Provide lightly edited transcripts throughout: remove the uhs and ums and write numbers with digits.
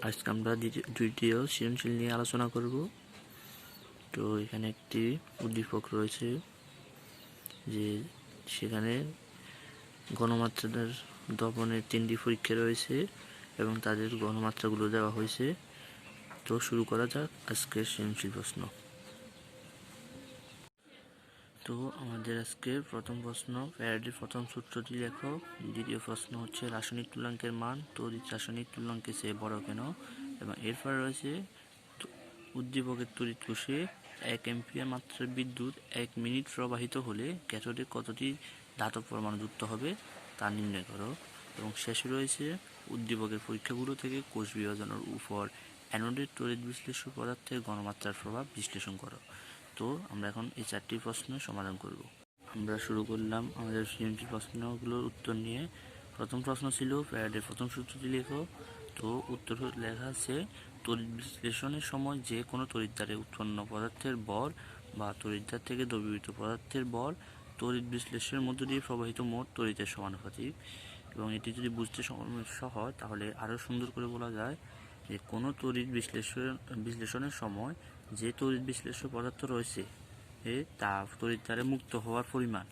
আজকে আমরা দ্বিতীয় সৃজনশীল নিয়ে আলোচনা করব। তো এখানে একটি উদ্দীপক রয়েছে যে সেখানে ঘনমাত্রার দপনের 3টি পরীক্ষা রয়েছে এবং তাদের ঘনমাত্রাগুলো দেওয়া হয়েছে। তো শুরু করা যাক আজকের সৃজনশীল প্রশ্ন। তো আমাদের আজকে প্রথম প্রশ্ন, ফ্যারাডের প্রথম সূত্রটি লেখো। দ্বিতীয় প্রশ্ন হচ্ছে রাসায়নিক তুল্যাঙ্কের মান তড়িৎ রাসায়নিক তুল্যাঙ্কের চেয়ে বড় কেন, এবং এরপর রয়েছে উদ্দীপকের তড়িৎ কোষে 1 অ্যাম্পিয়ার মাত্রার বিদ্যুৎ 1 মিনিট প্রবাহিত হলে ক্যাথোডে কতটি ধাতব পরমাণু যুক্ত হবে তা নির্ণয় করো। এবং শেষে রয়েছে উদ্দীপকের পরীক্ষাগুলো থেকে কোষ বিভাজনের উপর অ্যানোডের তড়িৎ বিশ্লেষ্য পদার্থের ঘনমাত্রার প্রভাব বিশ্লেষণ করো। তো আমরা এখন এই 4টি প্রশ্নের সমাধান করব। আমরা শুরু করলাম আমাদের সৃজনশীল প্রশ্নগুলোর উত্তর নিয়ে। প্রথম প্রশ্ন ছিল ফ্যারাডের প্রথম সূত্রটি লেখো। তো উত্তর লেখা আছে, তড়িৎ বিশ্লেষণের সময় যে কোনো তড়িৎদ্বারে উৎপন্ন পদার্থের বল বা তড়িৎদ্বার থেকে দ্রবীভূত পদার্থের বল তড়িৎ বিশ্লেষণের মধ্য দিয়ে প্রবাহিত মোট তড়িতের সমানুপাতিক। এবং এটি যদি বুঝতে সমস্যা হয় তাহলে আরও সুন্দর করে বলা যায় যে কোনো তড়িৎ বিশ্লেষণের সময় যে তড়িৎ বিশ্লেষ্য পদার্থ রয়েছে তা তড়িৎদ্বারে মুক্ত হওয়ার পরিমাণ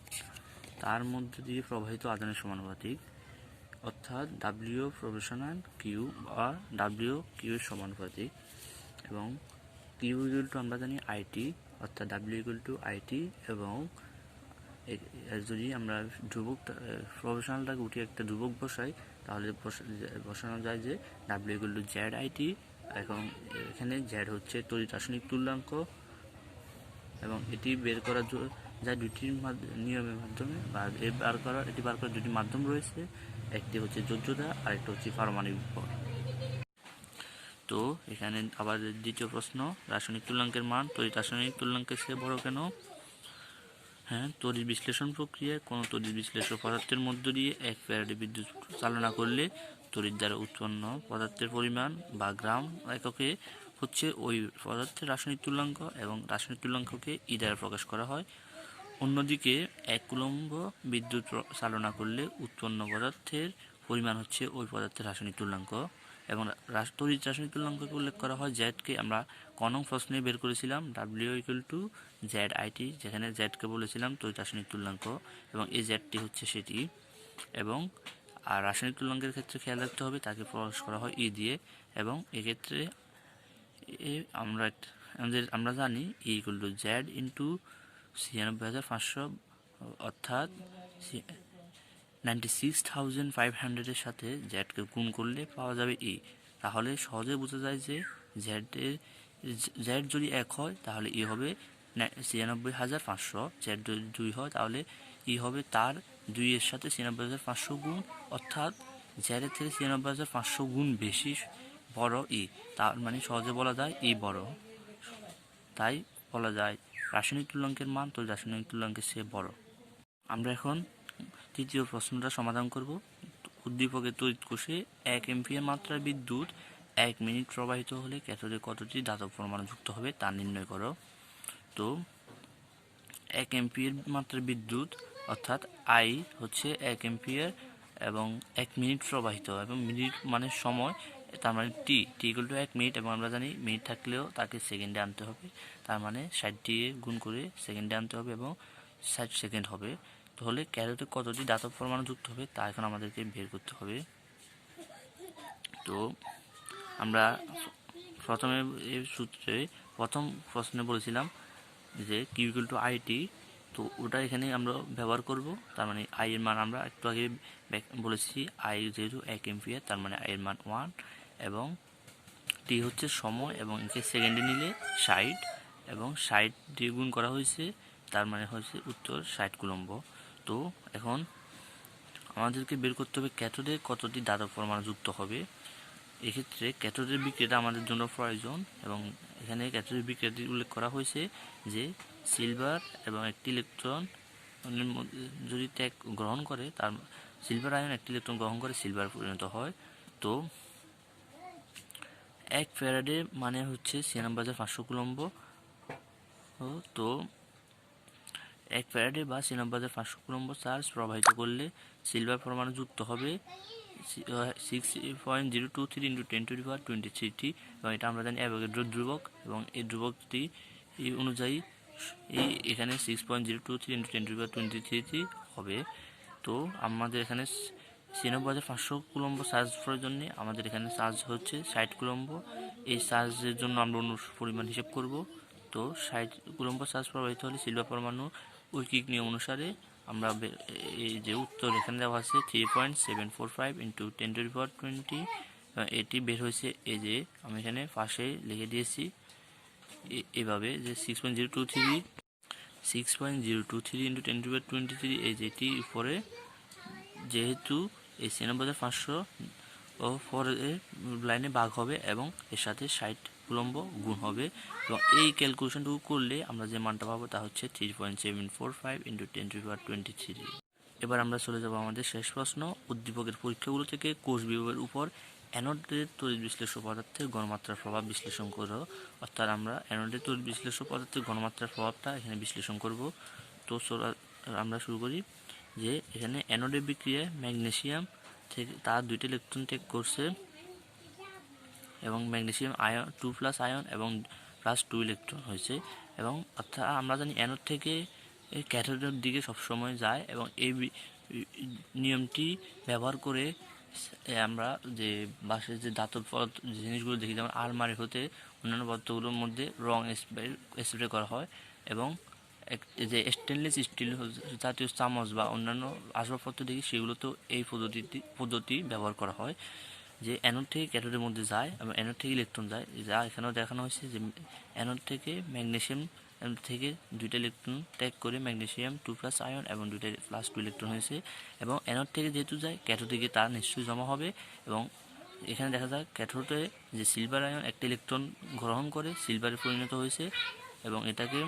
তার মধ্য দিয়ে প্রবাহিত আধানের সমানুপাতিক, অর্থাৎ ডাব্লিউ প্রবেশনাল কিউ বা ডাব্লিউ কিউ এর সমানুপাতিক। এবং কিউ ইকুয়াল টু আমরা জানি আইটি, অর্থাৎ ডাব্লিউ ইকুয়াল টু আইটি। এবং যদি আমরা ধ্রুবক প্রবেশনালটাকে উঠে একটা ধ্রুবক বসাই তাহলে বসানো যায় যে W equal to Z IT. এখন এখানে জেড হচ্ছে তড়িৎ রাসায়নিক তুল্যাঙ্ক, এবং এটি বের করার যায় দুটি নিয়মের মাধ্যমে, বা এটি বার করার দুটি মাধ্যম রয়েছে। একটি হচ্ছে যোজ্যতা আর একটা হচ্ছে পারমাণবিক বল। তো এখানে আবার দ্বিতীয় প্রশ্ন, রাসায়নিক তুল্যাঙ্কের মান তড়িৎ রাসায়নিক তুল্যাঙ্কের চেয়ে বড় কেন? হ্যাঁ, তড়িৎ বিশ্লেষণ প্রক্রিয়ায় কোনো তড়িৎ বিশ্লেষ্য পদার্থের মধ্য দিয়ে 1 ফ্যারাডে বিদ্যুৎ চালনা করলে তড়িৎ দ্বারা উৎপন্ন পদার্থের পরিমাণ বা গ্রাম এককে হচ্ছে ওই পদার্থের রাসায়নিক তুল্যাঙ্ক, এবং রাসায়নিক তুল্যাঙ্ককে ই দ্বারা প্রকাশ করা হয়। অন্যদিকে 1 কুলম্ব বিদ্যুৎ চালনা করলে উৎপন্ন পদার্থের পরিমাণ হচ্ছে ওই পদার্থের রাসায়নিক তুল্যাঙ্ক। এবং তড়িৎ রাসায়নিক তুল্যাঙ্ককে উল্লেখ করা হয় জেডকে, আমরা কনং প্রশ্নে বের করেছিলাম W equal to Z IT, যেখানে জেডকে বলেছিলাম তড়িৎ রাসায়নিক তুল্যাঙ্ক, এবং এই জেডটি হচ্ছে সেটি। এবং আর রাসায়নিক তুল্যাঙ্কের ক্ষেত্রে খেয়াল রাখতে হবে তাকে প্রকাশ করা হয় ই দিয়ে, এবং এক্ষেত্রে আমরা জানি E equal to Z into 96,500, অর্থাৎ 96,500 এর সাথে জেডকে গুণ করলে পাওয়া যাবে ই। তাহলে সহজে বোঝা যায় যে জেড যদি 1 হয় তাহলে ই হবে 96,500, জেড যদি 2 হয় তাহলে ই হবে তার 2 এর সাথে 96,500 গুণ, অর্থাৎ জেডের থেকে 96,500 গুণ বেশি বড় ই। তার মানে সহজে বলা যায় ই বড়। তাই বলা যায় রাসায়নিক তুল্যাঙ্কের মান তড়িৎ রাসায়নিক তুল্যাঙ্কের চেয়ে বড়। আমরা এখন তৃতীয় প্রশ্নটা সমাধান করব। উদ্দীপকের তড়িৎ কোষে 1 অ্যাম্পিয়ার মাত্রার বিদ্যুৎ 1 মিনিট প্রবাহিত হলে ক্যাথোডে কতটি ধাতব পরমাণু যুক্ত হবে তা নির্ণয় করো। তো 1 অ্যাম্পিয়ার মাত্রার বিদ্যুৎ, অর্থাৎ আই হচ্ছে 1 অ্যাম্পিয়ার, এবং 1 মিনিট প্রবাহিত, এবং মিনিট মানে সময়, তার মানে টি ইকুয়াল টু 1 মিনিট, এবং আমরা জানি মিনিট থাকলেও তাকে সেকেন্ডে আনতে হবে, তার মানে 60 দিয়ে গুণ করে সেকেন্ডে আনতে হবে এবং 60 সেকেন্ড হবে। তাহলে ক্যাথোডে কতটি ধাতব পরমাণু যুক্ত হবে তা এখন আমাদেরকে বের করতে হবে। তো আমরা প্রথমে এই সূত্রে প্রথম প্রশ্নে বলেছিলাম যে কিউ ইকুয়াল টু আইটি, তো ওটা এখানে আমরা ব্যবহার করব। তার মানে আই এর মান আমরা একটু আগে বলেছি, আই যেহেতু 1 অ্যাম্পিয়ার তার মানে আই এর মান 1, এবং টি হচ্ছে সময়, এবং একে সেকেন্ডে নিলে 60, এবং 60 দিয়ে গুণ করা হয়েছে, তার মানে হচ্ছে উত্তর 60 কুলম্ব। তো এখন আমাদেরকে বের করতে হবে ক্যাথোডে কতটি ধাতব পরমাণু যুক্ত হবে। এক্ষেত্রে ক্যাথোডের বিক্রিয়াটা আমাদের জন্য প্রয়োজন, এবং এখানে ক্যাথোডের বিক্রিয়াটি উল্লেখ করা হয়েছে যে সিলভার এবং একটি ইলেকট্রন যদি ত্যাগ গ্রহণ করে, তার সিলভার আয়ন একটি ইলেকট্রন গ্রহণ করে সিলভার পরিণত হয়। তো 1 ফ্যারাডে মানে হচ্ছে 96,500 কুলম্ব। তো 1 ফ্যারাডে বা 96,500 কুলম্ব চার্জ প্রবাহিত করলে সিলভার পরমাণু যুক্ত হবে 6.023 ইন্টু 10⁻23t, এবং এটা আমরা জানি অ্যাভোগাড্রো ধ্রুবক, এবং এই ধ্রুবকটি এই অনুযায়ী এখানে 6.023 ইন্টু 10⁻23t হবে। তো আমাদের এখানে 96,500 কুলম্ব চার্জ প্রয়োজনে আমাদের এখানে চার্জ হচ্ছে 60 কুলম্ব। এই চার্জের জন্য আমরা অন্য পরিমাণ হিসেব করব। তো 60 কুলম্ব চার্জ প্রবাহিত হলে সিলভার পরমাণু ঐকিক নিয়ম অনুসারে আমরা এই যে উত্তর এখানে দেওয়া আছে 3.745 ইন্টু 10⁻20, এটি বের হয়েছে। এই যে আমি এখানে পাশে লিখে দিয়েছি এভাবে যে 6.023 ইন্টু 10⁻23, এই যেটি উপরে, যেহেতু এই 96,500 ও পরে লাইনে ভাগ হবে এবং এর সাথে 60 কুলম্ব গুণ হবে, এবং এই ক্যালকুলেশনটুকু করলে আমরা যে মানটা পাবো তা হচ্ছে 3.745 ইন্টু 10⁻23। এবার আমরা চলে যাব আমাদের শেষ প্রশ্ন। উদ্দীপকের পরীক্ষাগুলো থেকে কোষ বিভাগের উপর অ্যানোডের তড়িৎ বিশ্লেষ্য পদার্থের ঘনমাত্রার প্রভাব বিশ্লেষণ করো। অর্থাৎ আমরা অ্যানোডের তড়িৎ বিশ্লেষ্য পদার্থের ঘনমাত্রার প্রভাবটা এখানে বিশ্লেষণ করব। তো আমরা শুরু করি যে এখানে অ্যানোডের বিক্রিয়ায় ম্যাগনেসিয়াম থেকে তার 2টি ইলেকট্রন ত্যাগ করছে, এবং ম্যাগনেসিয়াম আয়ন 2+ আয়ন এবং +2 ইলেকট্রন হয়েছে। এবং অর্থাৎ আমরা জানি অ্যানোড থেকে ক্যাথোডের দিকে সবসময় যায়, এবং এই নিয়মটি ব্যবহার করে আমরা যে বাসের যে ধাতব জিনিসগুলো দেখি, যেমন আলমারি হতে অন্যান্য পদার্থগুলোর মধ্যে রং স্প্রে করা হয়, এবং যে স্টেনলেস স্টিল জাতীয় চামচ বা অন্যান্য আসবাবপত্র দেখি সেগুলোতেও এই পদ্ধতি ব্যবহার করা হয়, যে অ্যানোড থেকে ক্যাথোডের মধ্যে যায় এবং অ্যানোড থেকে ইলেকট্রন যায়। যা এখানেও দেখানো হয়েছে যে অ্যানোড থেকে ম্যাগনেসিয়াম থেকে 2টা ইলেকট্রন ত্যাগ করে ম্যাগনেসিয়াম 2+ আয়ন এবং 2টা +2 ইলেকট্রন হয়েছে, এবং অ্যানোড থেকে যেহেতু যায় ক্যাথোড থেকে তার নিশ্চয়ই জমা হবে। এবং এখানে দেখা যায় ক্যাথোডে যে সিলভার আয়ন একটা ইলেকট্রন গ্রহণ করে সিলভারে পরিণত হয়েছে, এবং এটাকে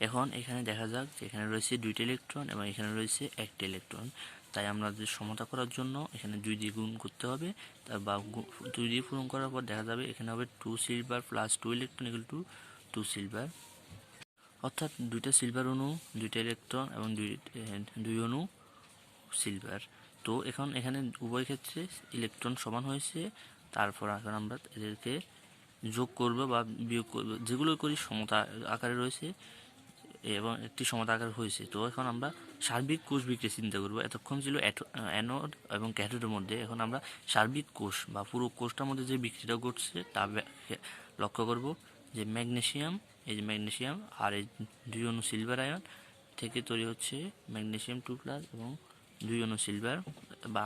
এখন এখানে দেখা যাক যে এখানে রয়েছে 2টা ইলেকট্রন এবং এখানে রয়েছে 1টা ইলেকট্রন। তাই আমরা যে সমতা করার জন্য এখানে 2 দিয়ে গুণ করতে হবে, বা 2 দিয়ে পূরণ করার পর দেখা যাবে এখানে হবে 2 silver plus 2 electron equal to 2 silver, অর্থাৎ 2টা সিলভার অণু 2টা ইলেকট্রন এবং 2 অণু সিলভার। তো এখন এখানে উভয় ক্ষেত্রে ইলেকট্রন সমান হয়েছে। তারপর এখন আমরা এদেরকে যোগ করব বা বিয়োগ করব, যেগুলো করি সমতা আকারে রয়েছে এবং একটি সমতা আকার হয়েছে। তো এখন আমরা সার্বিক কোষ বিক্রিয়া চিন্তা করব। এতক্ষণ ছিল অ্যানোড এবং ক্যাথোডের মধ্যে, এখন আমরা সার্বিক কোষ বা পুরো কোষটার মধ্যে যে বিক্রিয়াটা ঘটছে তা লক্ষ্য করব। যে ম্যাগনেসিয়াম, এই যে ম্যাগনেসিয়াম আর এই 2 অণু সিলভার আয়ন থেকে তৈরি হচ্ছে ম্যাগনেসিয়াম 2+ এবং 2 অণু সিলভার। বা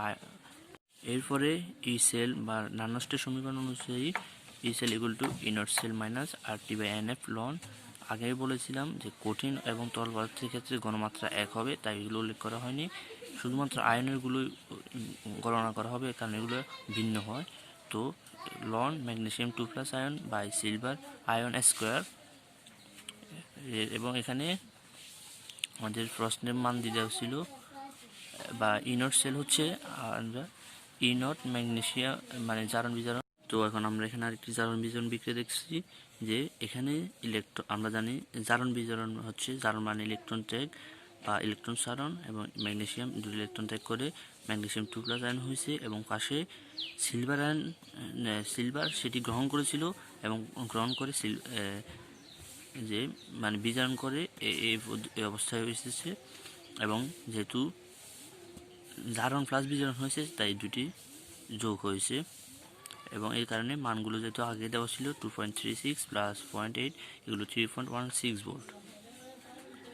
এরপরে ই সেল বা নার্নস্টের সমীকরণ অনুযায়ী E cell equal to E naught cell minus RT/NF লন। আগে বলেছিলাম যে কঠিন এবং তরল পদার্থের ক্ষেত্রে ঘনমাত্রা 1 হবে, তাই এগুলো উল্লেখ করা হয়নি। শুধুমাত্র আয়নেরগুলো গণনা করা হবে, কারণ এগুলো ভিন্ন হয়। তো ln magnesium 2+ ion by silver ion square, এবং এখানে আমাদের প্রশ্নের মান দিয়ে দেওয়া ছিল, বা ইনট সেল হচ্ছে ইনট ম্যাগনেসিয়াম মানে জারণ বিজারণ। তো এখন আমরা এখানে আরেকটি জারণ বিজারণ বিক্রিয়া দেখছি, যে এখানে আমরা জানি জারণ বিজারণ হচ্ছে জারণ মানে ইলেকট্রন ত্যাগ বা ইলেকট্রন সারণ, এবং ম্যাগনেসিয়াম 2 ইলেকট্রন ত্যাগ করে ম্যাগনেসিয়াম 2+ আয়ন হয়েছে, এবং পাশে সিলভার আয়ন সিলভার সেটি গ্রহণ করেছিল এবং গ্রহণ করে যে মানে বিজারণ করে এই অবস্থায় এসেছে, এবং যেহেতু জারণ প্লাস বিজারণ হয়েছে তাই দুটি যোগ হয়েছে, এবং এই কারণে মানগুলো যেহেতু আগে দেওয়া ছিল 2.36 প্লাস 0.8 এগুলো 3.16 ভোল্ট,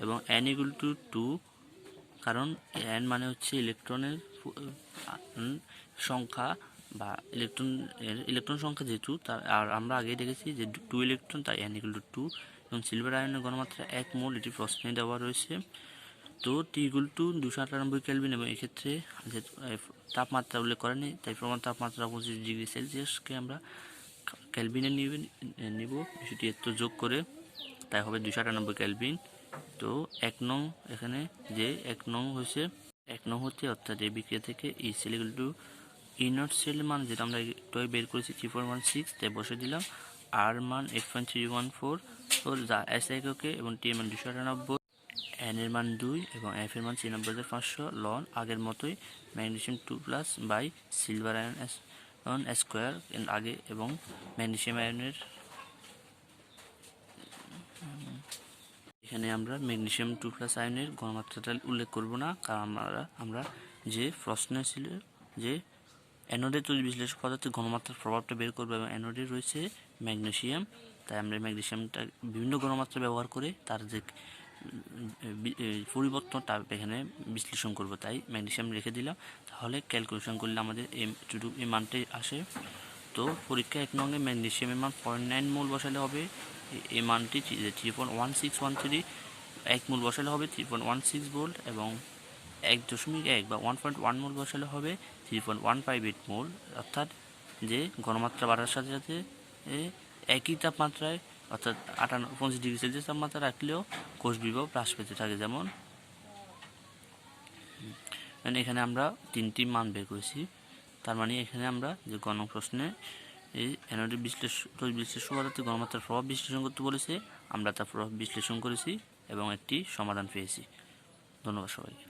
এবং n ইকুয়াল টু 2, কারণ n মানে হচ্ছে ইলেকট্রনের সংখ্যা বা ইলেকট্রন সংখ্যা যেহেতু, আর আমরা আগেই দেখেছি যে 2 ইলেকট্রন, তাই n ইকুয়াল টু 2, এবং সিলভার আয়নের ঘনমাত্রা 1 মোল, এটি প্রশ্নে দেওয়া রয়েছে। তো T ইকুয়াল টু 298 কেলভিন, এবং এক্ষেত্রে তাপমাত্রা উল্লেখ করেনি, তাই প্রমাণ তাপমাত্রা 25 ডিগ্রি সেলসিয়াসকে আমরা ক্যালভিনে নিব, সেটি এত যোগ করে, তাই হবে 298 কেলভিন। তো 1 নং এখানে যে 1 নং হয়েছে 1 নং হচ্ছে, অর্থাৎ এই বিক্রিয়া থেকে E cell equal to E naught cell মান যেটা আমরা একটু বের করেছি 3.16, তাই বসে দিলাম। আর মান 8.314 যা এস এককে, এবং টি মান 298, n এর মান 2 এবং f এর মান 96,500 লন আগের মতোই magnesium 2+ by silver iron square আগে এবং ম্যাগনেসিয়াম আয়নের এখানে আমরা ম্যাগনেসিয়াম 2+ আয়নের ঘনমাত্রাটা উল্লেখ করব না, কারণ আমরা যে প্রশ্ন ছিল যে অ্যানোডের তড়িৎ বিশ্লেষক পদার্থের ঘনমাত্রার প্রভাবটা বের করবো এবং অ্যানোডে রয়েছে ম্যাগনেসিয়াম, তাই আমরা ম্যাগনেসিয়ামটা বিভিন্ন ঘনমাত্রা ব্যবহার করে তার যে পরিবর্তনটা এখানে বিশ্লেষণ করব, তাই ম্যাগনেসিয়াম রেখে দিলাম। তাহলে ক্যালকুলেশন করলে আমাদের এই মানটাই আসে। তো পরীক্ষা 1 নং এ ম্যাগনেসিয়ামের মান 0.9 মোল বসালে হবে এই মানটি 3.1613, 1 মোল বসালে হবে 3.16 ভোল্ট এবং 1.1 বা 1.1 মোল বসালে হবে 3.158 মোল। অর্থাৎ যে ঘনমাত্রা বাড়ার সাথে সাথে একই তাপমাত্রায় অর্থাৎ 58 ডিগ্রি সেলসিয়াস তাপমাত্রা রাখলেও কোষ বিভব হ্রাস পেতে থাকে। যেমন এখানে আমরা 3টি মান বের করেছি, তার মানে এখানে আমরা যে গণক প্রশ্নে এই অ্যানোডের বিশ্লেষণ পদার্থের ঘনমাত্রার প্রভাব বিশ্লেষণ করতে বলেছে, আমরা তার প্রভাব বিশ্লেষণ করেছি এবং একটি সমাধান পেয়েছি। ধন্যবাদ সবাইকে।